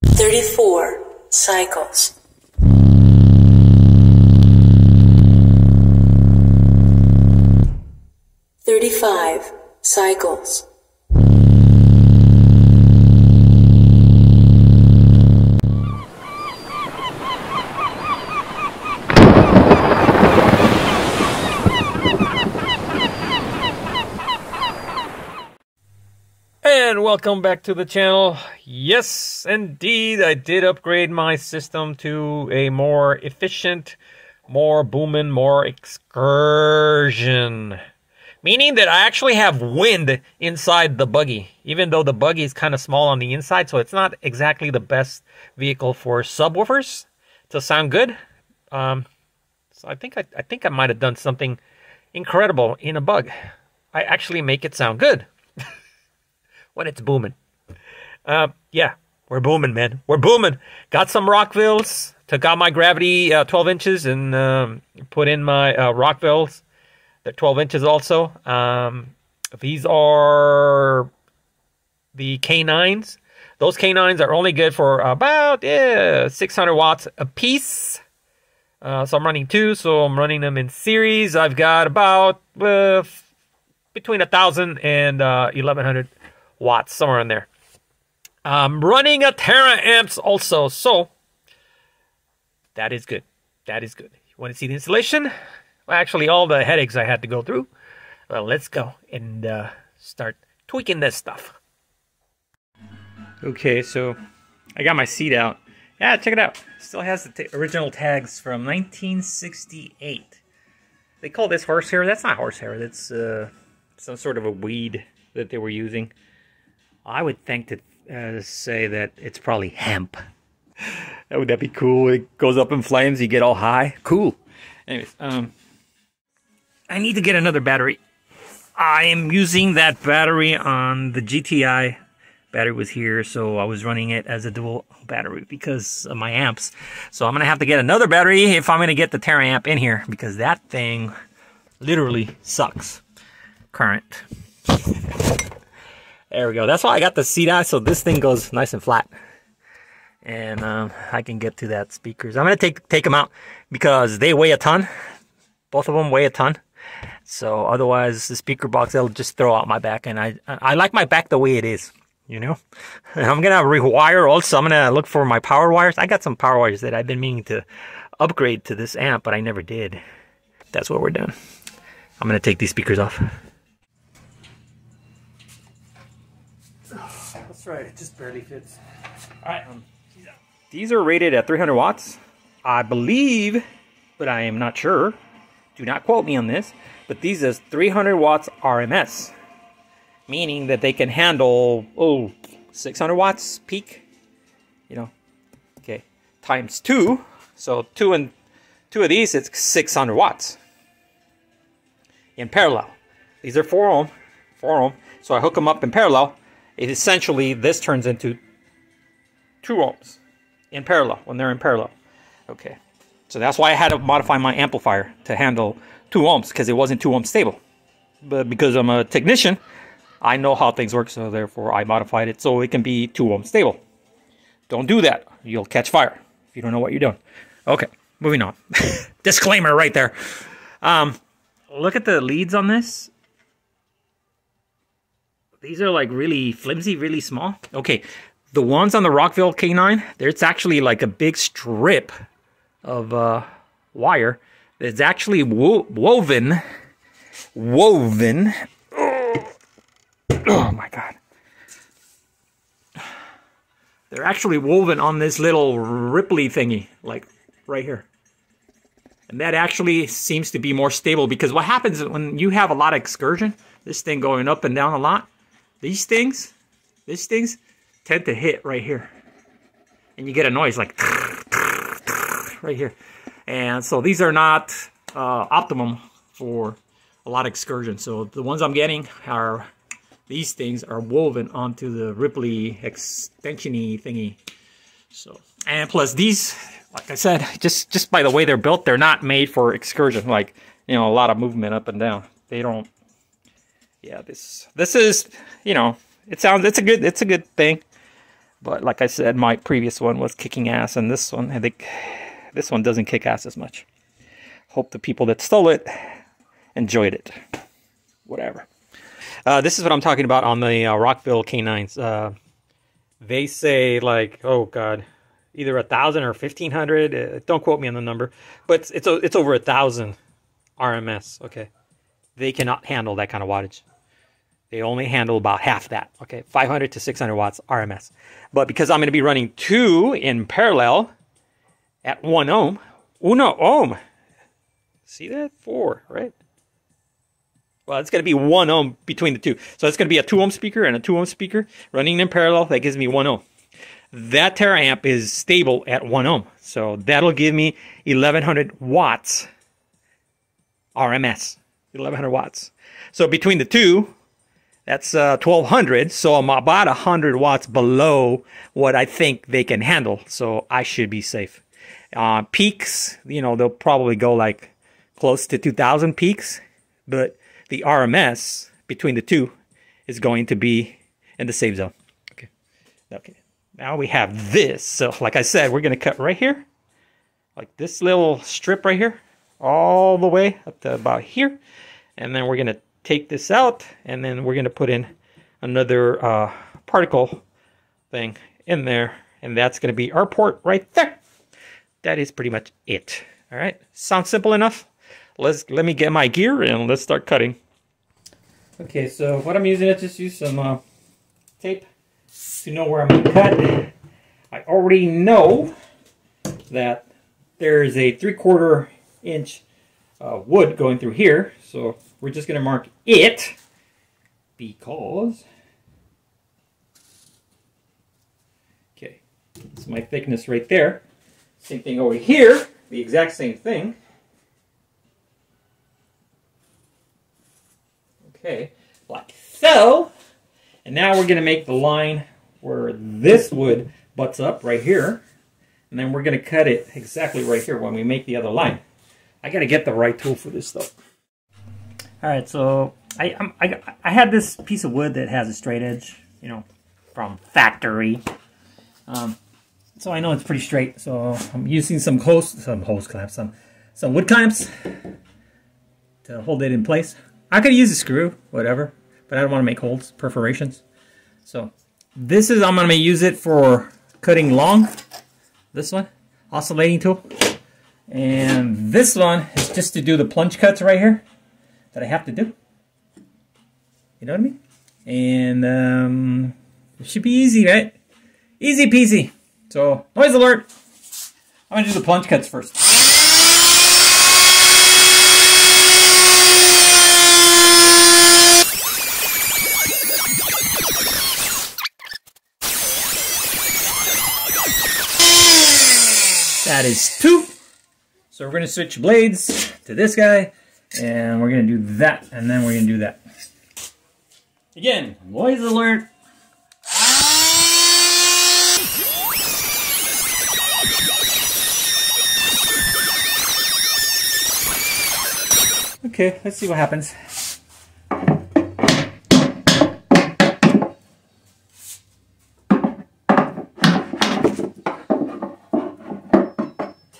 34 cycles. 35 cycles. And welcome back to the channel. Yes, indeed, I did upgrade my system to a more efficient, more booming, more excursion. Meaning that I actually have wind inside the buggy, even though the buggy is kind of small on the inside, so it's not exactly the best vehicle for subwoofers to sound good. So I think I might have done something incredible in a bug. I actually make it sound good when it's booming. Yeah, we're booming, man. We're booming. Got some Rockvilles. Took out my gravity 12 inches and put in my Rockvilles. They're 12 inches also. These are the K9s. Those K9s are only good for about 600 watts a piece. So I'm running two, so I'm running them in series. I've got about between 1,000 and 1,100 watts, somewhere in there. I'm running a TARAMP also, so that is good. That is good. You want to see the installation? Well, actually, all the headaches I had to go through. Well, let's go and start tweaking this stuff. Okay, so I got my seat out. Yeah, check it out. Still has the original tags from 1968. They call this horsehair. That's not horsehair. That's some sort of a weed that they were using. I would think to say that it's probably hemp. Would that be cool? It goes up in flames. You get all high. Cool. Anyways, I need to get another battery. I am using that battery on the GTI. Battery was here, so I was running it as a dual battery because of my amps. So I'm going to have to get another battery if I'm going to get the TARAMP in here, because that thing literally sucks current. There we go. That's why I got the seat out, so this thing goes nice and flat. And I can get to that speakers. I'm going to take them out because they weigh a ton. Both of them weigh a ton. So otherwise, the speaker box, they'll just throw out my back. And I like my back the way it is, you know. And I'm going to rewire also. I'm going to look for my power wires. I got some power wires that I've been meaning to upgrade to this amp, but I never did. That's what we're doing. I'm going to take these speakers off. That's right. It just barely fits. All right. These are rated at 300 watts. I believe, but I am not sure. Do not quote me on this, but these is 300 watts RMS, meaning that they can handle 600 watts peak, you know. Okay, times 2, so two of these, it's 600 watts in parallel. These are 4 ohm, so I hook them up in parallel. It essentially, this turns into 2 ohms in parallel when they're in parallel. Okay. So that's why I had to modify my amplifier to handle 2 ohms, because it wasn't 2 ohms stable. But because I'm a technician, I know how things work, so therefore I modified it so it can be 2 ohms stable. Don't do that. You'll catch fire if you don't know what you're doing. Okay, moving on. Disclaimer right there. Look at the leads on this. These are like really flimsy, really small. Okay, the ones on the Rockville K9, it's actually like a big strip of wire that's actually woven. Oh my god, they're actually woven on this little ripply thingy, like right here, and that actually seems to be more stable, because what happens when you have a lot of excursion, this thing going up and down a lot, these things tend to hit right here, and you get a noise like right here. And so these are not optimum for a lot of excursion. So the ones I'm getting are, these things are woven onto the ripply extension-y thingy. So, and plus these, like I said, just by the way they're built, they're not made for excursion, like, you know, a lot of movement up and down. They don't. Yeah, this is, you know, it's a good thing. But like I said, my previous one was kicking ass, and this one, I think, this one doesn't kick ass as much. Hope the people that stole it enjoyed it. Whatever. This is what I'm talking about on the Rockville K9s. They say like, oh god, either 1,000 or 1,500. Don't quote me on the number, but it's over 1,000 RMS. Okay, they cannot handle that kind of wattage. They only handle about half that. Okay, 500 to 600 watts RMS. But because I'm going to be running 2 in parallel at 1 ohm, ohm. See that? 4, right? Well, it's going to be 1 ohm between the two. So it's going to be a 2 ohm speaker and a 2 ohm speaker running in parallel. That gives me 1 ohm. That TARAMP is stable at 1 ohm. So that'll give me 1,100 watts RMS. 1,100 watts. So between the two, that's 1,200. So I'm about 100 watts below what I think they can handle. So I should be safe. Peaks, you know, they'll probably go like close to 2,000 peaks. But the RMS between the two is going to be in the safe zone. Okay. Okay. Now we have this. So like I said, we're going to cut right here. Like this little strip right here. All the way up to about here. And then we're going to take this out. And then we're going to put in another particle thing in there. And that's going to be our port right there. That is pretty much it. All right. Sounds simple enough. Let me get my gear and let's start cutting. Okay, so what I'm using is just use some tape to know where I'm going to cut. I already know that there's a 3/4 inch wood going through here, so we're just going to mark it because okay, it's my thickness right there. Same thing over here, the exact same thing. Okay, like so. And now we're going to make the line where this wood butts up right here. And then we're going to cut it exactly right here when we make the other line. I got to get the right tool for this though. Alright, so I had this piece of wood that has a straight edge, you know, from factory. So I know it's pretty straight. So I'm using some hose clamps, some wood clamps to hold it in place. I could use a screw, whatever, but I don't want to make holes, perforations. So this is, I'm going to use it for cutting long. This one, oscillating tool. And this one is just to do the plunge cuts right here that I have to do. You know what I mean? And it should be easy, right? Easy peasy. So, noise alert. I'm going to do the plunge cuts first. That is 2. So we're going to switch blades to this guy, and we're going to do that, and then we're going to do that. Again, noise alert. Okay, let's see what happens.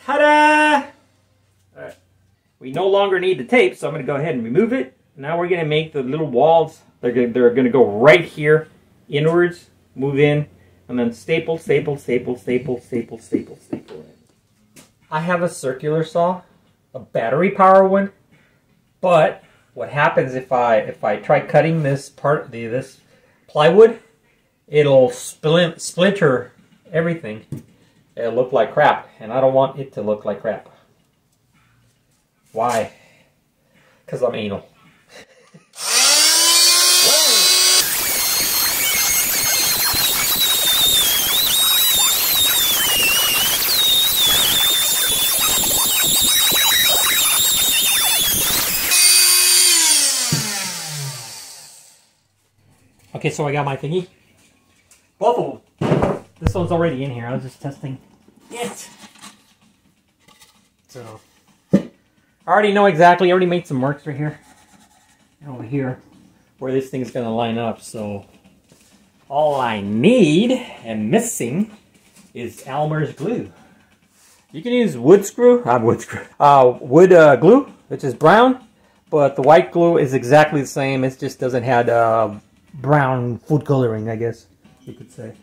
Ta-da! Alright. We no longer need the tape, so I'm going to go ahead and remove it. Now we're going to make the little walls. They're going to go right here, inwards, move in, and then staple, staple, staple, staple, staple, staple, staple. I have a circular saw, a battery power one, but what happens if I try cutting this part, this plywood, it'll splinter everything. It'll look like crap, and I don't want it to look like crap. Why? Because I'm anal. Okay, so I got my thingy. Both of them. This one's already in here. I was just testing it. So, I already know exactly. I already made some marks right here. And over here. Where this thing's going to line up. So, All I need and missing is Elmer's glue. You can use wood glue, which is brown, but the white glue is exactly the same. It just doesn't have brown food coloring, I guess you could say.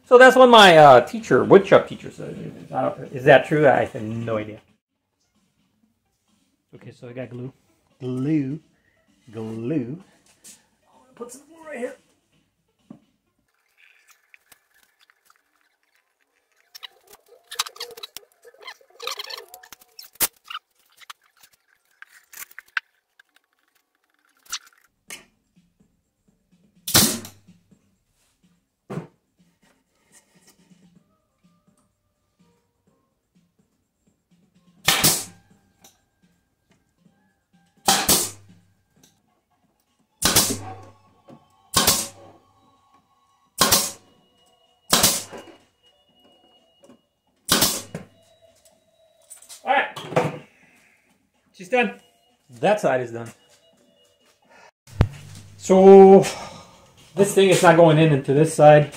So that's what my woodshop teacher said. Is that true? I have no idea. Okay, so I got glue. Glue. Put some more right here. Alright, she's done. That side is done. So, this thing is not going into this side.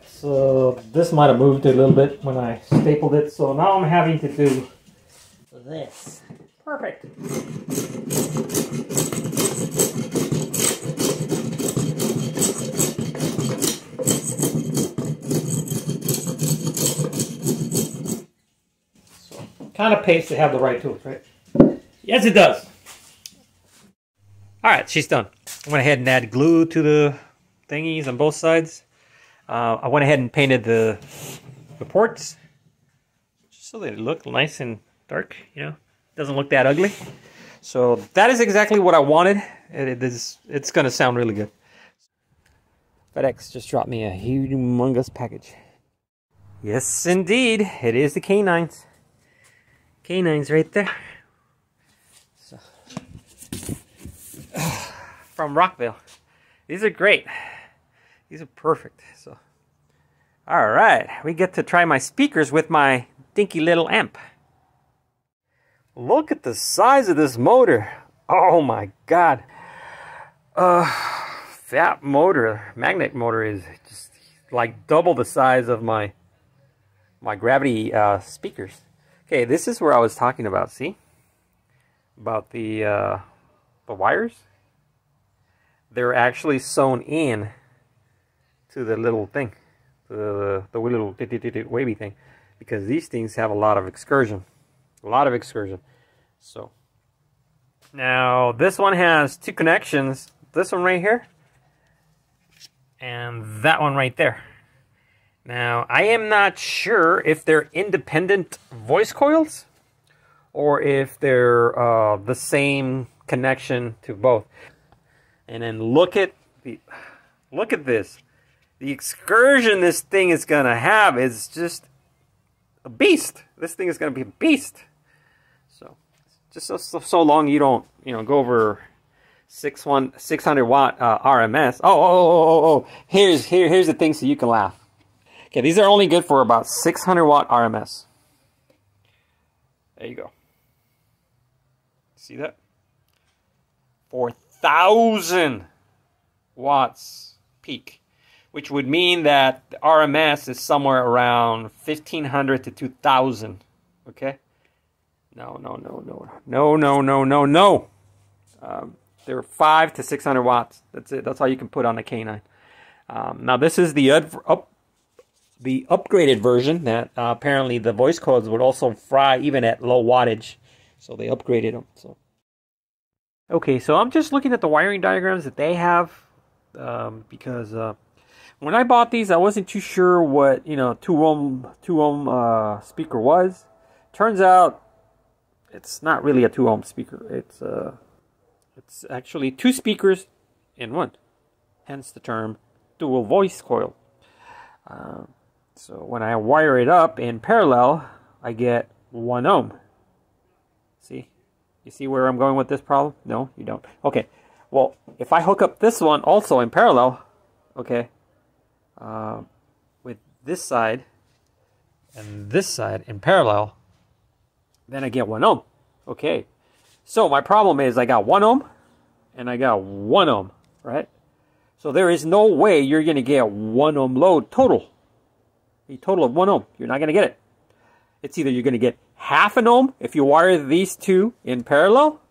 So, this might have moved a little bit when I stapled it. So, now I'm having to do this. Perfect. Kind of pays to have the right tools, right? Yes, it does. All right, she's done. I went ahead and added glue to the thingies on both sides. I went ahead and painted the ports just so they look nice and dark, you know. Doesn't look that ugly. So that is exactly what I wanted. It's going to sound really good. FedEx just dropped me a humongous package. Yes, indeed. It is the canines. Canines right there. So, from Rockville. These are great. These are perfect. So, all right, we get to try my speakers with my dinky little amp. Look at the size of this motor. Oh my God. That motor, magnet motor, is just like double the size of my gravity speakers. Okay, this is where I was talking about, see? About the wires. They're actually sewn in to the little thing. The little wavy thing. Because these things have a lot of excursion. A lot of excursion. So, now this one has two connections. This one right here. And that one right there. Now, I am not sure if they're independent voice coils or if they're the same connection to both. And then look at this. The excursion this thing is gonna have is just a beast. This thing is gonna be a beast. So, just so long you don't go over 600 watt RMS. Oh. Here's the thing so you can laugh. Okay, these are only good for about 600 watt RMS. There you go. See that? 4,000 watts peak, which would mean that the RMS is somewhere around 1,500 to 2,000. Okay? No. They're 500 to 600 watts. That's it. That's all you can put on a K9. Now this is the upgraded version that apparently the voice coils would also fry even at low wattage, so they upgraded them. So okay, so I'm just looking at the wiring diagrams that they have because when I bought these, I wasn't too sure what 2 ohm speaker was. Turns out it's not really a 2 ohm speaker. It's actually 2 speakers in one. Hence the term dual voice coil. So when I wire it up in parallel, I get 1 ohm. See? You see where I'm going with this problem? No, you don't. Okay. Well, if I hook up this one also in parallel, okay, with this side and this side in parallel, then I get 1 ohm. Okay. So my problem is I got 1 ohm and I got 1 ohm, right? So there is no way you're going to get 1 ohm load total. A total of 1 ohm. You're not going to get it. It's either you're going to get half an ohm if you wire these two in parallel,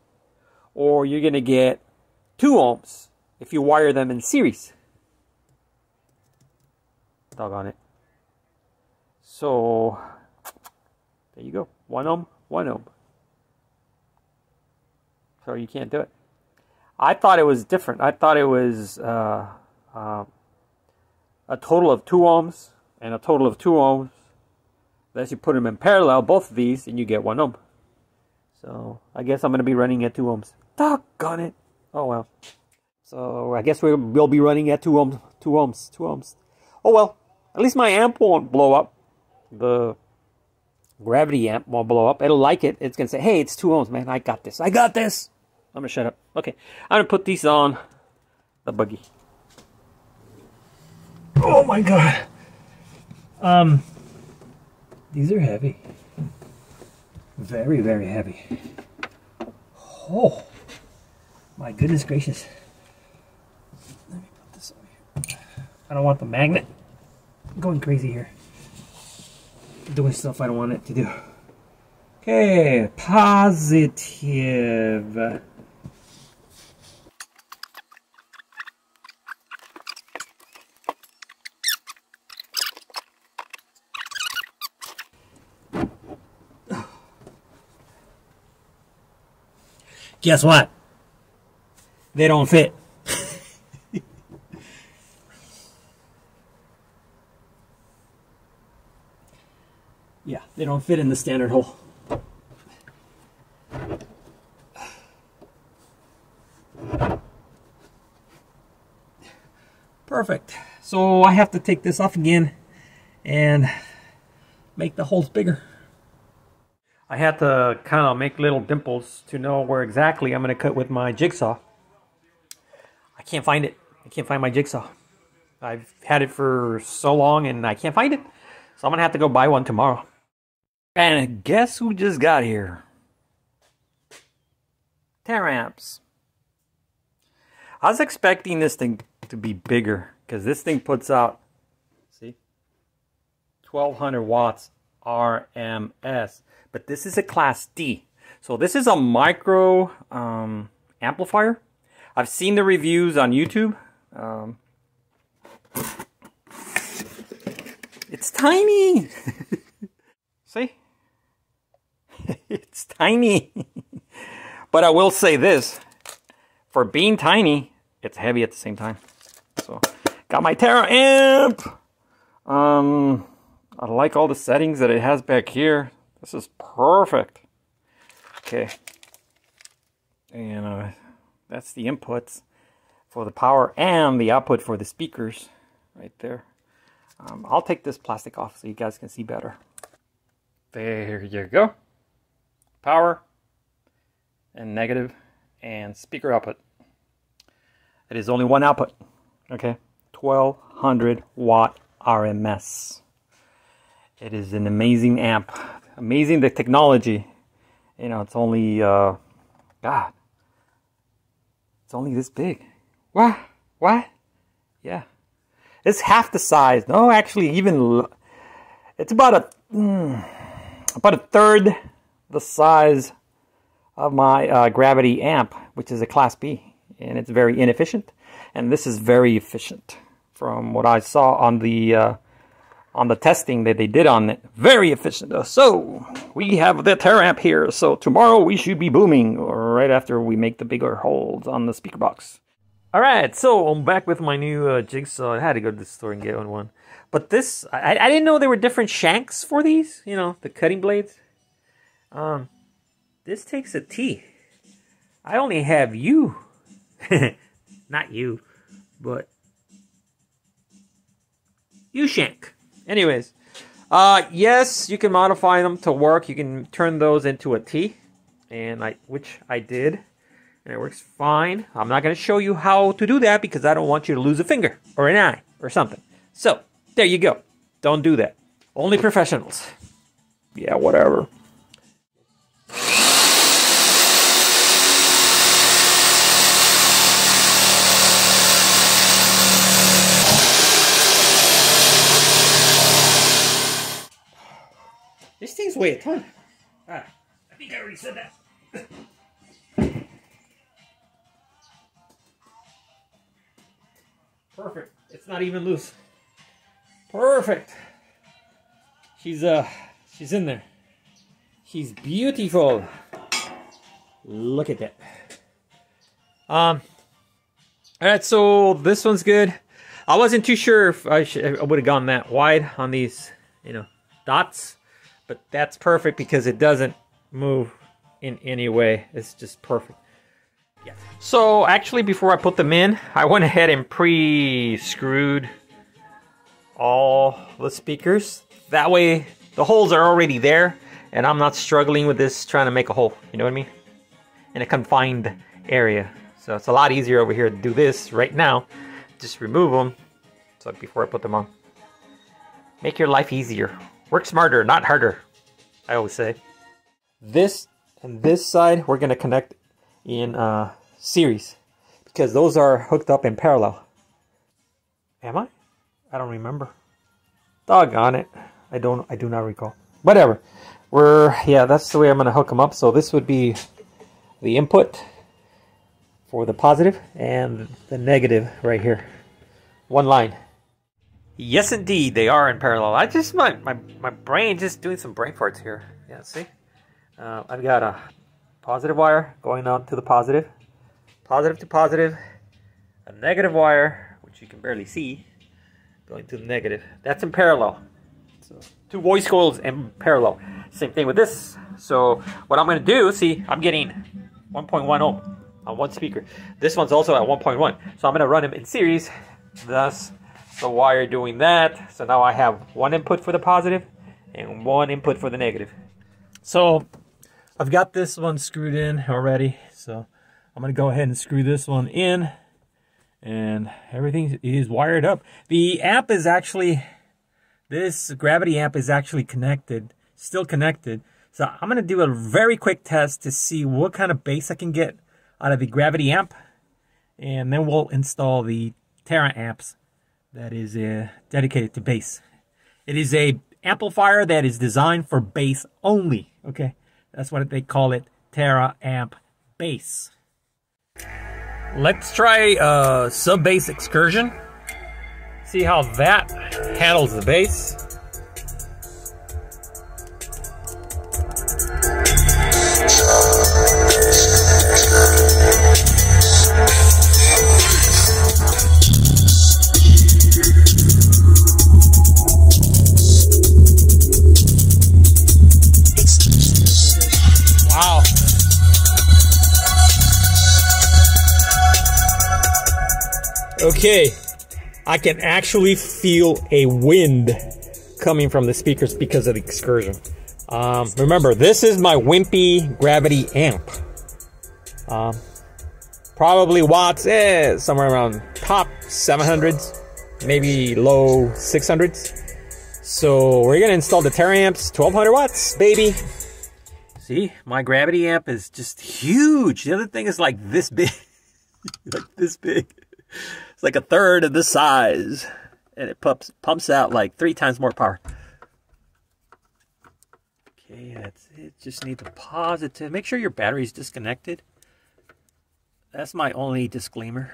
or you're going to get 2 ohms if you wire them in series. Doggone it. So there you go. 1 ohm, 1 ohm. So you can't do it. I thought it was different. I thought it was a total of 2 ohms and a total of 2 ohms. Unless you put them in parallel, both of these, and you get 1 ohm. So I guess I'm going to be running at 2 ohms. Doggone it. Oh well. So I guess we'll be running at 2 ohms. 2 ohms. 2 ohms. Oh well. At least my amp won't blow up. The gravity amp won't blow up. It'll like it. It's going to say, hey, it's 2 ohms, man. I got this. I got this. I'm going to shut up. Okay. I'm going to put these on the buggy. Oh my God. These are heavy. Very, very heavy. Oh, my goodness gracious. Let me put this over here. I don't want the magnet going crazy here. Doing stuff I don't want it to do. Okay, positive. Guess what? They don't fit. Yeah, they don't fit in the standard hole. Perfect. So I have to take this off again and make the holes bigger. I had to kind of make little dimples to know where exactly I'm going to cut with my jigsaw. I can't find it. I can't find my jigsaw. I've had it for so long and I can't find it. So I'm going to have to go buy one tomorrow. And guess who just got here? TARAMPs. I was expecting this thing to be bigger because this thing puts out, see, 1200 watts RMS. But this is a Class D. So this is a micro amplifier. I've seen the reviews on YouTube. It's tiny. See? It's tiny. But I will say this. For being tiny, it's heavy at the same time. So, got my TARAMP. I like all the settings that it has back here. This is perfect. Okay. And that's the inputs for the power and the output for the speakers right there. I'll take this plastic off so you guys can see better. There you go. Power and negative and speaker output. It is only one output. Okay. 1200 watt RMS. It is an amazing amp. Amazing the technology. You know, it's only, God. It's only this big. What? What? Yeah. It's half the size. No, actually, even, it's about a third the size of my gravity amp, which is a Class B. And it's very inefficient. And this is very efficient from what I saw on the testing that they did on it. Very efficient. So we have the TARAMP here. So tomorrow we should be booming right after we make the bigger holes on the speaker box. All right, so I'm back with my new jigsaw. I had to go to the store and get one. But this, I didn't know there were different shanks for these. You know, the cutting blades. This takes a T. I only have U. Not you, but U-shank. Anyways, yes, you can modify them to work. You can turn those into a T, and which I did, and it works fine. I'm not going to show you how to do that because I don't want you to lose a finger or an eye or something. So there you go. Don't do that. Only professionals. Yeah, whatever. These things weigh a ton. I think I already said that. Perfect. It's not even loose. Perfect. She's in there. She's beautiful. Look at that. All right, so this one's good. I wasn't too sure if I would have gone that wide on these, dots, but that's perfect because it doesn't move in any way. It's just perfect. Yeah. So actually, before I put them in, I went ahead and pre-screwed all the speakers. That way, the holes are already there, and I'm not struggling with this trying to make a hole. You know what I mean? In a confined area. So it's a lot easier over here to do this right now. Just remove them. So before I put them on, make your life easier. Work smarter, not harder. I always say. This and this side we're gonna connect in series because those are hooked up in parallel. Am I? I don't remember. Doggone it. I do not recall. Whatever. That's the way I'm gonna hook them up. So this would be the input for the positive and the negative right here. One line. Yes, indeed, they are in parallel. I just my brain just doing some brain farts here. Yeah, see, I've got a positive wire going on to the positive, positive to positive, a negative wire which you can barely see going to the negative. That's in parallel. So 2 voice coils in parallel. Same thing with this. So what I'm going to do, see, I'm getting 1.1 ohm on one speaker. This one's also at 1.1. So I'm going to run them in series. Thus, the wire doing that. So now I have one input for the positive and one input for the negative. So I've got this one screwed in already. So I'm going to go ahead and screw this one in. And everything is wired up. The amp is actually, this gravity amp is actually connected, still connected. So I'm going to do a very quick test to see what kind of bass I can get out of the gravity amp. And then we'll install the TARAMP amps that is dedicated to bass. It is a amplifier that is designed for bass only. Okay, that's what they call it, TARAMP bass. Let's try sub bass excursion. See how that handles the bass. Wow. Okay, I can actually feel a wind coming from the speakers because of the excursion. Remember, this is my wimpy gravity amp. Probably watts, somewhere around top 700s, maybe low 600s. So we're gonna install the TARAMPs, 1200 watts, baby. See, my gravity amp is just huge. The other thing is like this big, like this big. It's like a third of the size, and it pumps out like 3 times more power. Okay, that's it. Just need the positive. Make sure your battery's disconnected. That's my only disclaimer.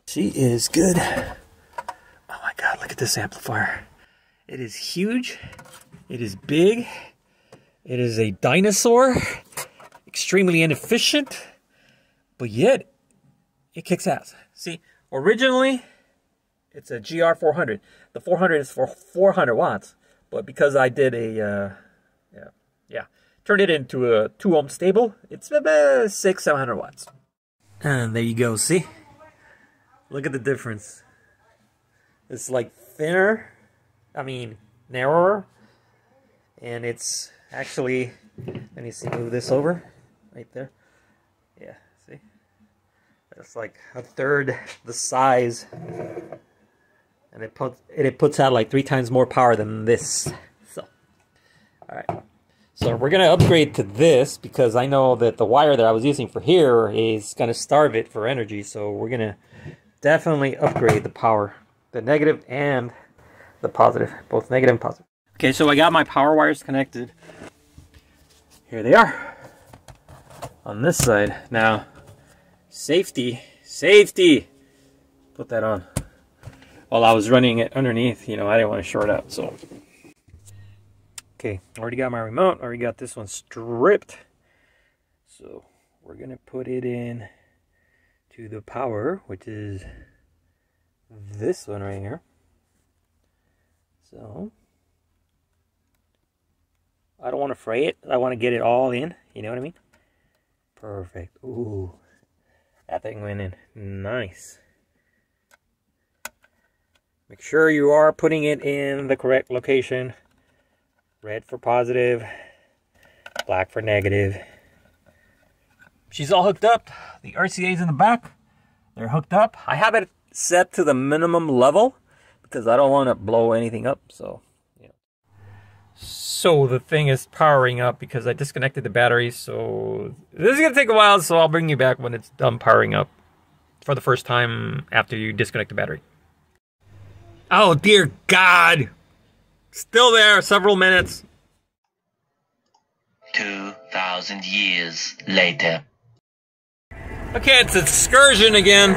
She is good. Oh my God, look at this amplifier. It is huge. It is big. It is a dinosaur. Extremely inefficient. But yet, it kicks ass. See, originally, it's a GR400. The 400 is for 400 watts. But because I did a, turned it into a 2 ohm stable, it's about 600-700 watts. And there you go, see? Look at the difference. It's like thinner, narrower. And it's actually, let me see, move this over, right there. Yeah, see? It's like a third the size. And it puts out like 3 times more power than this. So, alright. So we're going to upgrade to this because I know that the wire that I was using for here is going to starve it for energy. So we're going to definitely upgrade the power. The negative and the positive, both negative and positive. Okay, so I got my power wires connected. Here they are on this side. Now, safety, put that on. While I was running it underneath, you know, I didn't want to short out, so. Okay, already got my remote, already got this one stripped. So we're gonna put it in to the power, which is this one right here. So I don't want to fray it. I want to get it all in. You know what I mean? Perfect. Ooh, that thing went in nice. Make sure you are putting it in the correct location. Red for positive, black for negative. She's all hooked up. The RCA's in the back. They're hooked up. I have it set to the minimum level because I don't want to blow anything up. So, yeah. So the thing is powering up because I disconnected the battery. So this is going to take a while. So I'll bring you back when it's done powering up for the first time after you disconnect the battery. Oh, dear God. Still there, several minutes. 2,000 years later. Okay, it's an excursion again.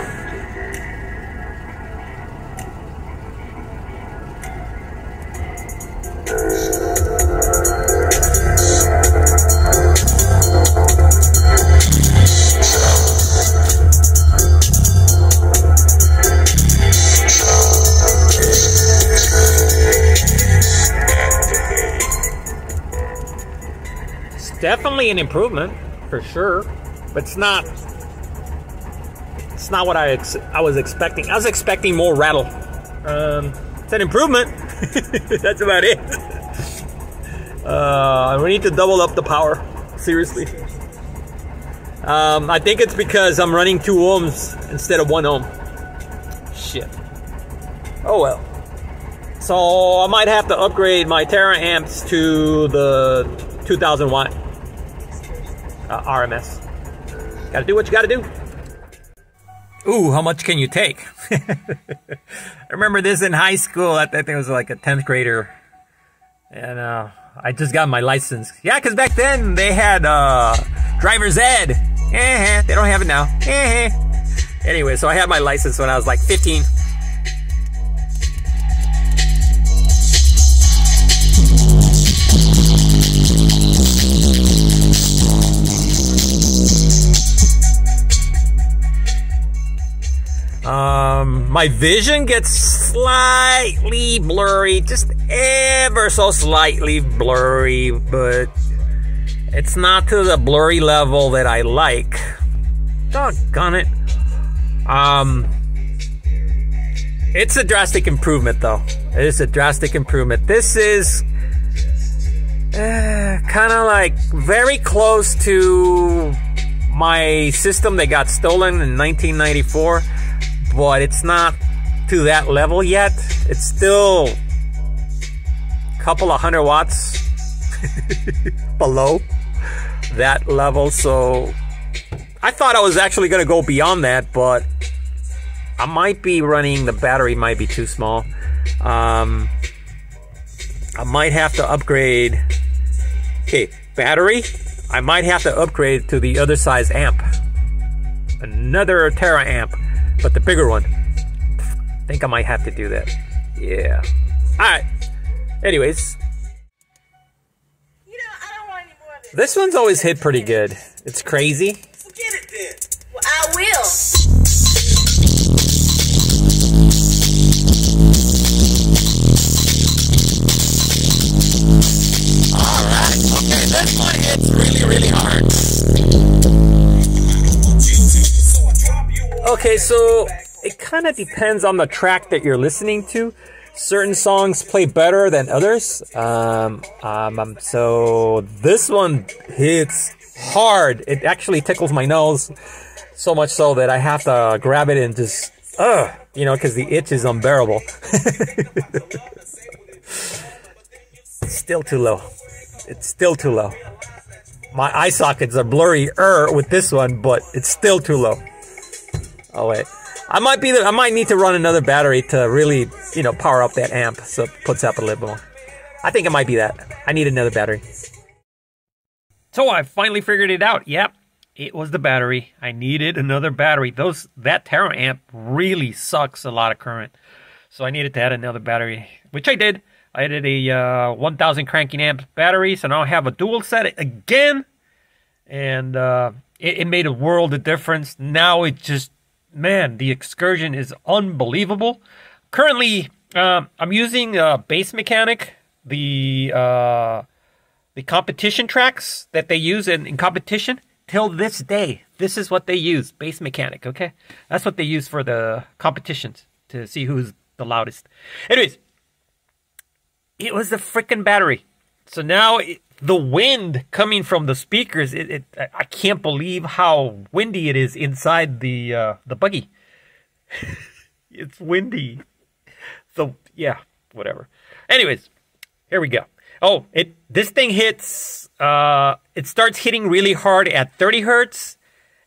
Definitely an improvement, for sure, but it's not what I was expecting. I was expecting more rattle. It's an improvement. That's about it. We need to double up the power. Seriously. I think it's because I'm running 2 ohms instead of 1 ohm. Shit. Oh well. So I might have to upgrade my TARAMPs to the 2000 watt. RMS. Gotta do what you gotta do. Ooh, how much can you take? I remember this in high school. I think it was like a 10th grader. And I just got my license. Yeah, because back then they had driver's ed. They don't have it now. Anyway, so I had my license when I was like 15. My vision gets slightly blurry, just ever so slightly blurry, but it's not to the blurry level that I like. Doggone it. It's a drastic improvement, though. It is a drastic improvement. This is kind of like very close to my system that got stolen in 1994. But it's not to that level yet. It's still a couple of 100 watts below that level. So I thought I was actually going to go beyond that, but I might be running, the battery might be too small. I might have to upgrade. Okay, battery. I might have to upgrade to the other size amp. Another TARAMP. But the bigger one. I think I might have to do that. Yeah. Alright. Anyways. You know, I don't want any more of this. This one's always hit pretty good. It's crazy. Forget it then. Well, I will. Alright, okay, this one hits really, really hard. Okay, so it kind of depends on the track that you're listening to. Certain songs play better than others. So this one hits hard. It actually tickles my nose so much so that I have to grab it and just, you know, because the itch is unbearable. It's still too low. It's still too low. My eye sockets are blurry with this one, but it's still too low. Oh wait, I might need to run another battery to really, you know, power up that amp so it puts up a little more. I think it might be that. I need another battery. So I finally figured it out. Yep, it was the battery. I needed another battery. That TARAMP amp really sucks a lot of current. So I needed to add another battery, which I did. I added a 1000 cranking amp battery, so now I have a dual set again. And it made a world of difference. Now it just, man, the excursion is unbelievable. Currently, I'm using Bass Mechanic, the competition tracks that they use in competition. Till this day, this is what they use, Bass Mechanic, okay? That's what they use for the competitions, to see who's the loudest. Anyways, it was the freaking battery. So now the wind coming from the speakers, I can't believe how windy it is inside the buggy. It's windy. So yeah, whatever. Anyways, here we go. Oh, this thing hits, it starts hitting really hard at 30 hertz,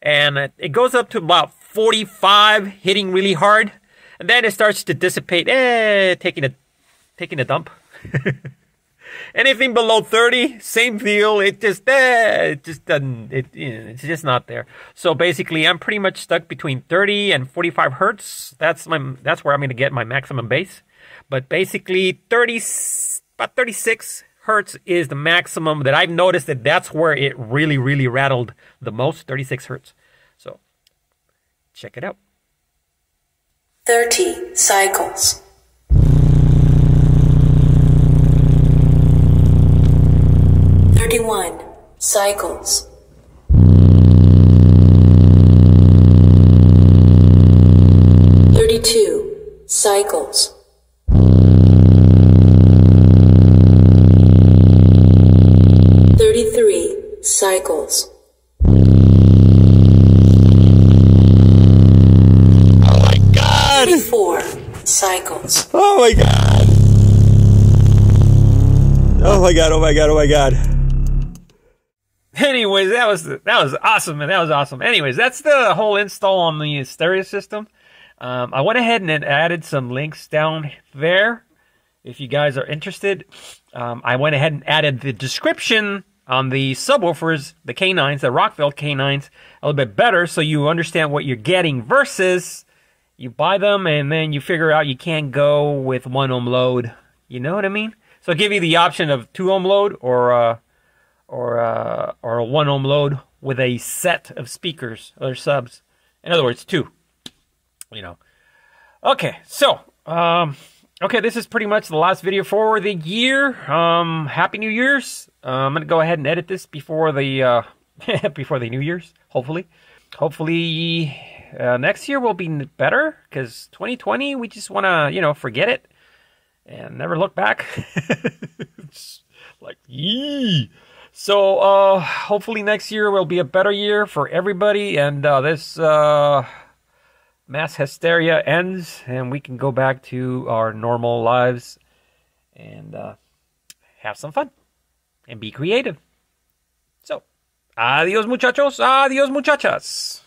and it goes up to about 45, hitting really hard, and then it starts to dissipate, taking a dump. Anything below 30, same deal. It just doesn't. It's just not there. So basically, I'm pretty much stuck between 30 and 45 hertz. That's where I'm going to get my maximum bass. But basically, about 36 hertz is the maximum that I've noticed. That's where it really, really rattled the most. 36 hertz. So check it out. 30 cycles. 31 cycles. 32 cycles. 33 cycles. Oh my god! 34 cycles. Oh my god! Oh my god! Oh my god! Oh my god! Anyways, that was awesome, man. That was awesome. Anyways, that's the whole install on the stereo system. I went ahead and added some links down there if you guys are interested. I went ahead and added the description on the subwoofers, the K9s, the Rockville K9s, a little bit better so you understand what you're getting versus you buy them and then you figure out you can't go with 1 ohm load. You know what I mean? So I'll give you the option of 2 ohm load or a 1 ohm load with a set of speakers or subs. In other words, 2. You know. Okay, so okay, this is pretty much the last video for the year. Happy New Year's. I'm gonna go ahead and edit this before the before the New Year's. Hopefully, next year will be better because 2020 we just wanna forget it and never look back. It's like yee. So hopefully next year will be a better year for everybody, and this mass hysteria ends, and we can go back to our normal lives and have some fun and be creative. So, adios muchachos, adios muchachas.